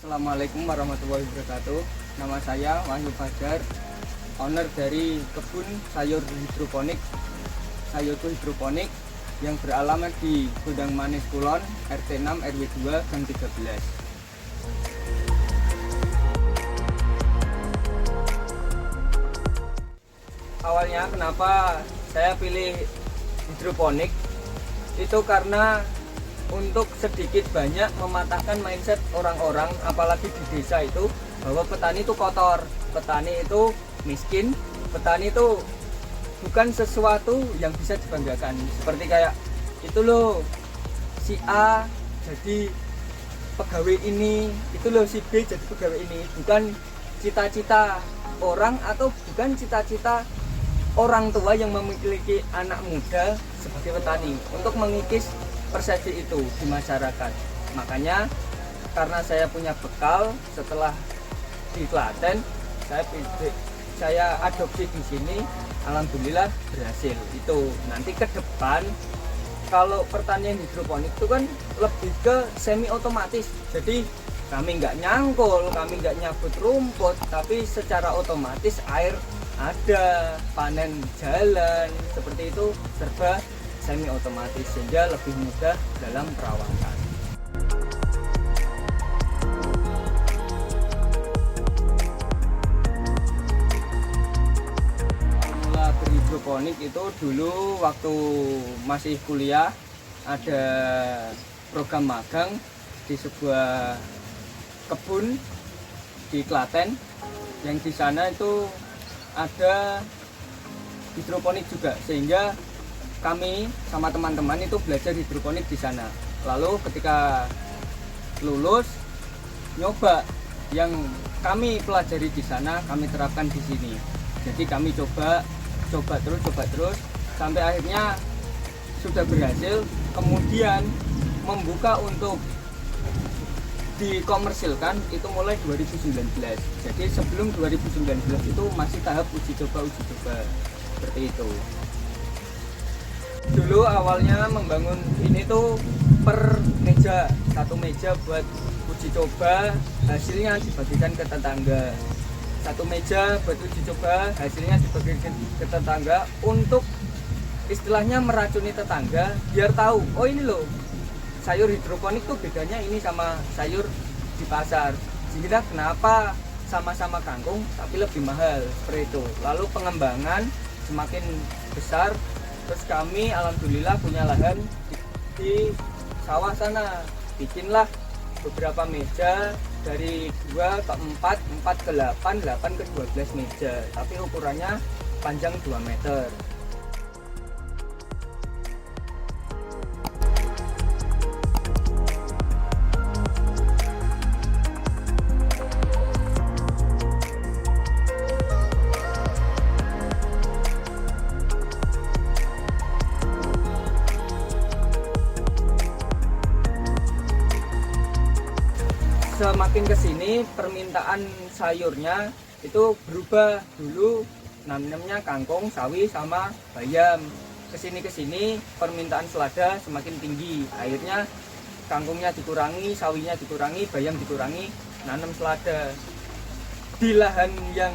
Assalamualaikum warahmatullahi wabarakatuh. Nama saya Wahyu Fajar, owner dari kebun sayur hidroponik Sayurku Hidroponik yang beralamat di Gondang Manis Kulon, RT 6 RW 2 Gang 13. Awalnya kenapa saya pilih hidroponik itu karena untuk sedikit banyak mematahkan mindset orang-orang, apalagi di desa itu, bahwa petani itu kotor, petani itu miskin, petani itu bukan sesuatu yang bisa dibanggakan. Seperti kayak itu loh, si A jadi pegawai ini, itu loh si B jadi pegawai ini. Bukan cita-cita orang atau bukan cita-cita orang tua yang memiliki anak muda sebagai petani untuk mengikis persepsi itu di masyarakat. Makanya karena saya punya bekal setelah di Klaten, saya adopsi di sini, alhamdulillah berhasil. Itu nanti ke depan kalau pertanian hidroponik itu kan lebih ke semi otomatis. Jadi kami nggak nyangkul, kami nggak nyabut rumput, tapi secara otomatis air ada, panen jalan, seperti itu serba semi otomatis sehingga lebih mudah dalam perawatan. Mula berhidroponik itu dulu waktu masih kuliah, ada program magang di sebuah kebun di Klaten, yang di sana itu ada hidroponik juga, sehingga kami sama teman-teman itu belajar hidroponik di sana. Lalu ketika lulus, nyoba yang kami pelajari di sana kami terapkan di sini. Jadi kami coba terus sampai akhirnya sudah berhasil. Kemudian membuka untuk dikomersilkan itu mulai 2019. Jadi sebelum 2019 itu masih tahap uji coba seperti itu. Dulu awalnya membangun ini tuh per meja, satu meja buat uji coba, hasilnya dibagikan ke tetangga. Satu meja buat uji coba, hasilnya dibagikan ke tetangga untuk istilahnya meracuni tetangga biar tahu, oh ini loh sayur hidroponik tuh bedanya ini sama sayur di pasar. Jadi kenapa sama-sama kangkung tapi lebih mahal, seperti itu. Lalu pengembangan semakin besar. Terus kami alhamdulillah punya lahan di sawah sana, bikinlah beberapa meja dari 2 ke 4, 4 ke 8, 8 ke 12 meja, tapi ukurannya panjang 2 meter. Semakin kesini permintaan sayurnya itu berubah. Dulu namanya kangkung, sawi sama bayam. Kesini permintaan selada semakin tinggi. Akhirnya kangkungnya dikurangi, sawinya dikurangi, bayam dikurangi, nanam selada. Di lahan yang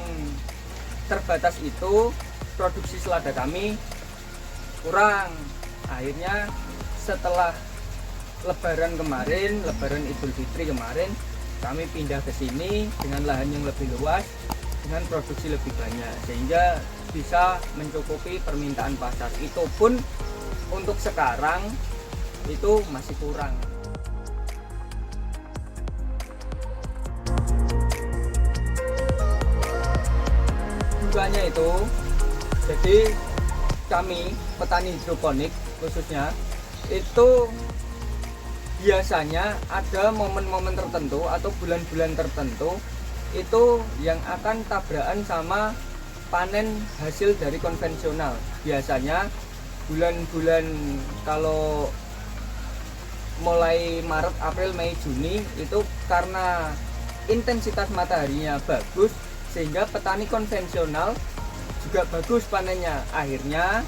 terbatas itu produksi selada kami kurang. Akhirnya setelah Lebaran Idul Fitri kemarin, kami pindah ke sini dengan lahan yang lebih luas, dengan produksi lebih banyak, sehingga bisa mencukupi permintaan pasar. Itu pun untuk sekarang itu masih kurang. Dukanya itu, jadi kami petani hidroponik khususnya itu biasanya ada momen-momen tertentu atau bulan-bulan tertentu itu yang akan tabrakan sama panen hasil dari konvensional. Biasanya bulan-bulan kalau mulai Maret, April, Mei, Juni itu karena intensitas mataharinya bagus sehingga petani konvensional juga bagus panennya. Akhirnya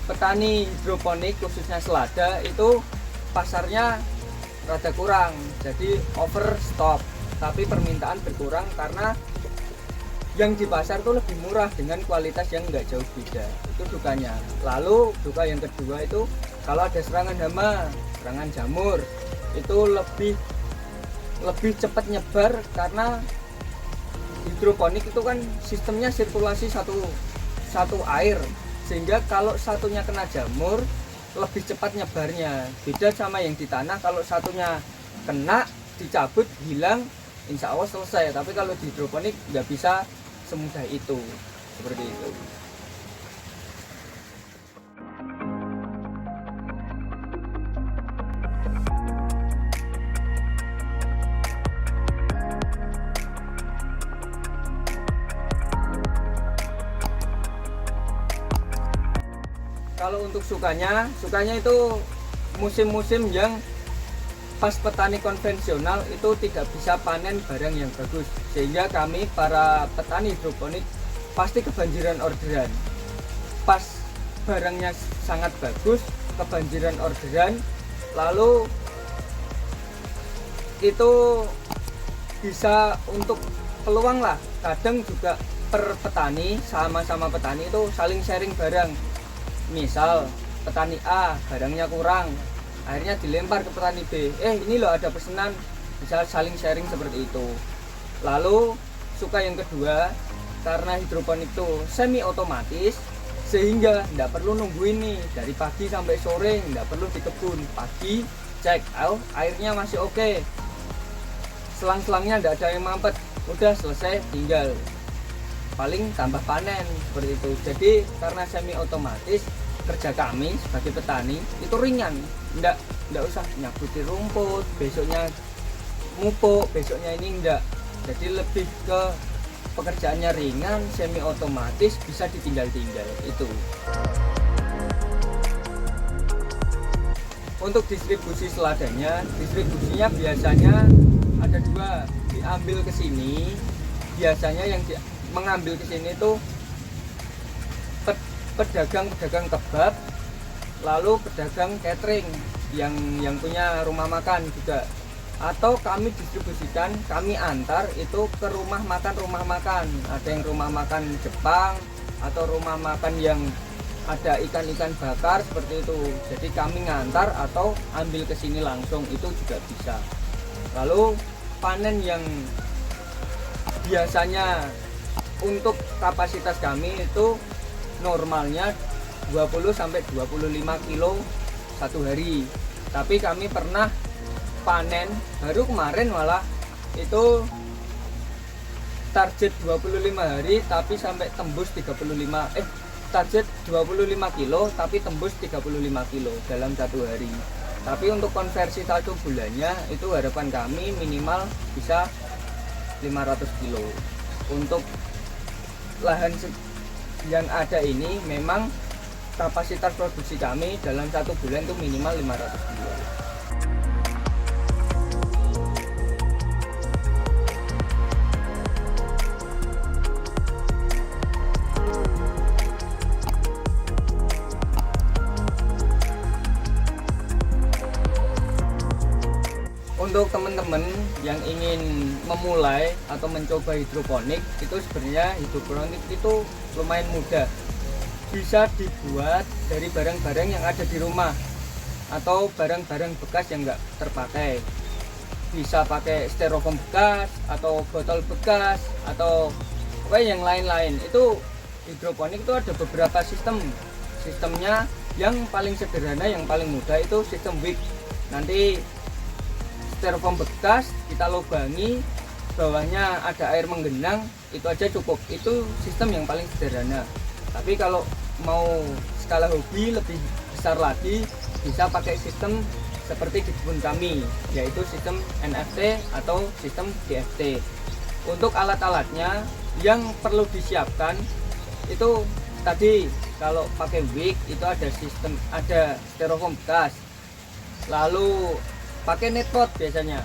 petani hidroponik khususnya selada itu pasarnya rada kurang, jadi overstock. tapi permintaan berkurang karena yang di pasar itu lebih murah dengan kualitas yang nggak jauh beda. Itu dukanya. Lalu duka yang kedua itu kalau ada serangan hama, serangan jamur, itu lebih cepat nyebar karena hidroponik itu kan sistemnya sirkulasi satu air, sehingga kalau satunya kena jamur lebih cepat nyebarnya. Beda sama yang di tanah, kalau satunya kena dicabut hilang insya Allah selesai, tapi kalau di hidroponik nggak bisa semudah itu, seperti itu. Kalau untuk sukanya itu musim-musim yang pas petani konvensional itu tidak bisa panen barang yang bagus, sehingga kami para petani hidroponik pasti kebanjiran orderan. Pas barangnya sangat bagus kebanjiran orderan, lalu itu bisa untuk peluang lah. Kadang juga per petani sama-sama petani itu saling sharing barang. Misal petani A barangnya kurang, akhirnya dilempar ke petani B, ini loh ada pesanan, bisa saling sharing seperti itu. Lalu suka yang kedua, karena hidroponik itu semi otomatis, sehingga tidak perlu nunggu ini dari pagi sampai sore, tidak perlu di kebun. Pagi cek airnya masih oke, selang-selangnya tidak ada yang mampet, udah selesai, tinggal paling tambah panen, seperti itu. Jadi karena semi otomatis, kerja kami sebagai petani itu ringan, enggak usah nyabuti rumput, besoknya mupuk, besoknya ini enggak. Jadi lebih ke pekerjaannya ringan, semi otomatis, bisa ditinggal-tinggal itu. Untuk distribusi seladannya, distribusinya biasanya ada dua, diambil ke sini. Biasanya yang mengambil ke sini itu pedagang kebab, lalu pedagang catering yang punya rumah makan juga, atau kami distribusikan, kami antar itu ke rumah makan. Ada yang rumah makan Jepang atau rumah makan yang ada ikan-ikan bakar seperti itu. Jadi kami ngantar atau ambil ke sini langsung, itu juga bisa. Lalu panen yang biasanya untuk kapasitas kami itu normalnya 20 sampai 25 kilo satu hari. Tapi kami pernah panen baru kemarin malah itu target 25 hari tapi sampai tembus 35 target 25 kilo tapi tembus 35 kilo dalam satu hari. Tapi untuk konversi satu bulannya itu harapan kami minimal bisa 500 kilo. Untuk lahan yang ada ini memang kapasitas produksi kami dalam satu bulan itu minimal 500 kilo. Untuk teman-teman yang ingin memulai atau mencoba hidroponik, itu sebenarnya hidroponik itu lumayan mudah. Bisa dibuat dari barang-barang yang ada di rumah atau barang-barang bekas yang nggak terpakai. Bisa pakai styrofoam bekas atau botol bekas atau yang lain-lain. Itu hidroponik itu ada beberapa sistemnya. Yang paling sederhana, yang paling mudah itu sistem wick. Nanti styrofoam bekas kita lubangi, bawahnya ada air menggenang, itu aja cukup. Itu sistem yang paling sederhana. Tapi kalau mau skala hobi lebih besar lagi, bisa pakai sistem seperti di kebun kami, yaitu sistem NFT atau sistem DFT. Untuk alat-alatnya yang perlu disiapkan itu tadi, kalau pakai wick itu ada styrofoam bekas, lalu pakai netpot biasanya,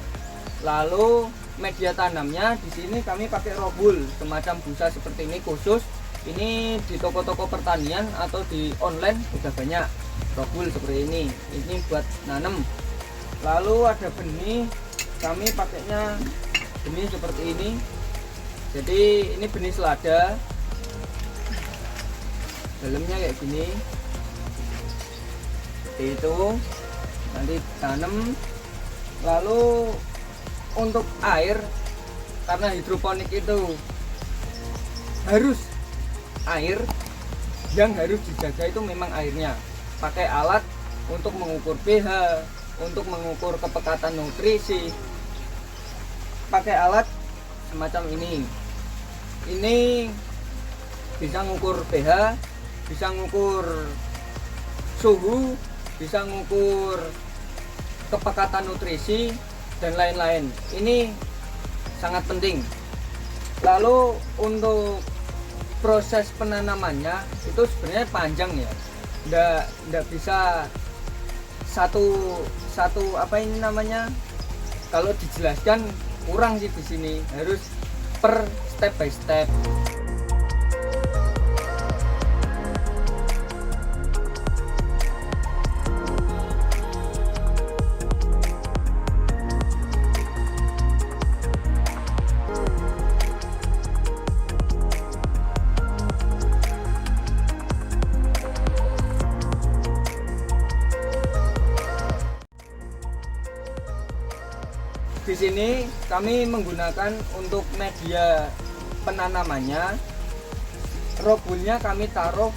lalu media tanamnya di sini kami pakai robul semacam busa seperti ini khusus. Ini di toko-toko pertanian atau di online sudah banyak robul seperti ini buat nanam. Lalu ada benih, kami pakainya benih seperti ini. Jadi ini benih selada, dalamnya kayak gini. Seperti itu, nanti tanam. Lalu untuk air, karena hidroponik itu harus air, yang harus dijaga itu memang airnya. Pakai alat untuk mengukur pH, untuk mengukur kepekatan nutrisi, pakai alat semacam ini. Ini bisa ngukur pH, bisa ngukur suhu, bisa ngukur kepekatan nutrisi dan lain-lain. Ini sangat penting. Lalu untuk proses penanamannya itu sebenarnya panjang ya. Nggak bisa satu apa ini namanya, kalau dijelaskan kurang sih di sini, harus per step by step. Di sini kami menggunakan untuk media penanamannya, robulnya kami taruh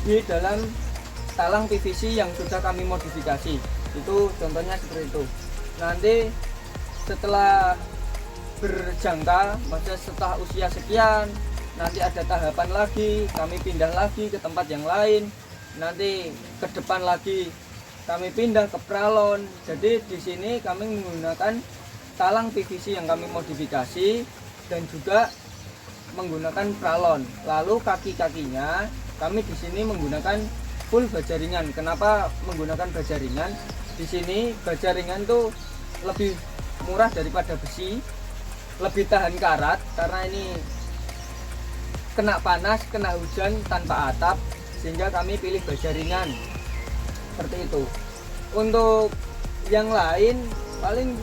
di dalam talang PVC yang sudah kami modifikasi. Itu contohnya seperti itu. Nanti setelah berjangka, maksudnya setelah usia sekian, nanti ada tahapan lagi, kami pindah lagi ke tempat yang lain. Nanti ke depan lagi kami pindah ke pralon. Jadi di sini kami menggunakan talang PVC yang kami modifikasi dan juga menggunakan pralon. Lalu kaki-kakinya kami di sini menggunakan full baja ringan. Kenapa menggunakan baja ringan? Di sini baja ringan tuh lebih murah daripada besi, lebih tahan karat karena ini kena panas, kena hujan tanpa atap, sehingga kami pilih baja ringan. Seperti itu. Untuk yang lain paling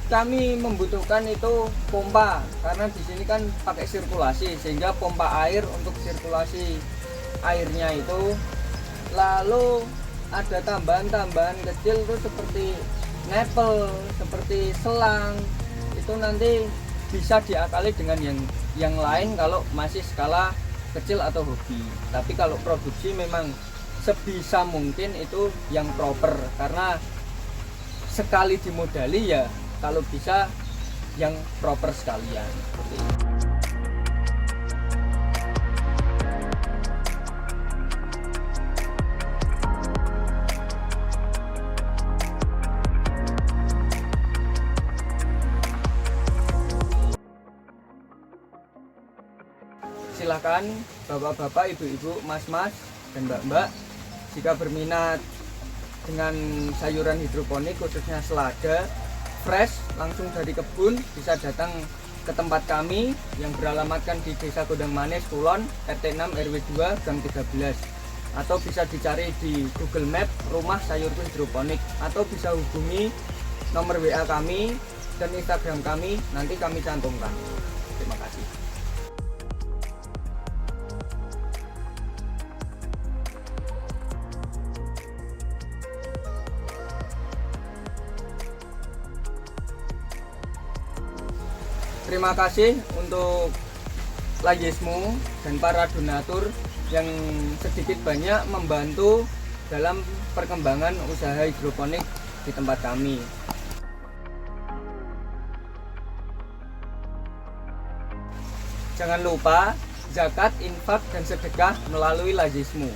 kami membutuhkan itu pompa, karena di sini kan pakai sirkulasi, sehingga pompa air untuk sirkulasi airnya itu. Lalu ada tambahan-tambahan kecil tuh seperti nepel, seperti selang. Itu nanti bisa diakali dengan yang lain kalau masih skala kecil atau hobi. Tapi kalau produksi memang sebisa mungkin itu yang proper, karena sekali dimodali ya kalau bisa yang proper sekalian. Seperti itu. Silakan bapak-bapak, ibu-ibu, mas-mas, dan mbak-mbak, jika berminat dengan sayuran hidroponik khususnya selada fresh langsung dari kebun, bisa datang ke tempat kami yang beralamatkan di Desa Gondang Manis, Kulon, RT 6 RW 2 Gang 13, atau bisa dicari di Google Map rumah sayurku hidroponik, atau bisa hubungi nomor WA kami dan Instagram kami, nanti kami cantumkan. Terima kasih. Terima kasih untuk Lajesmu dan para donatur yang sedikit banyak membantu dalam perkembangan usaha hidroponik di tempat kami. Jangan lupa zakat, infak, dan sedekah melalui Lajesmu.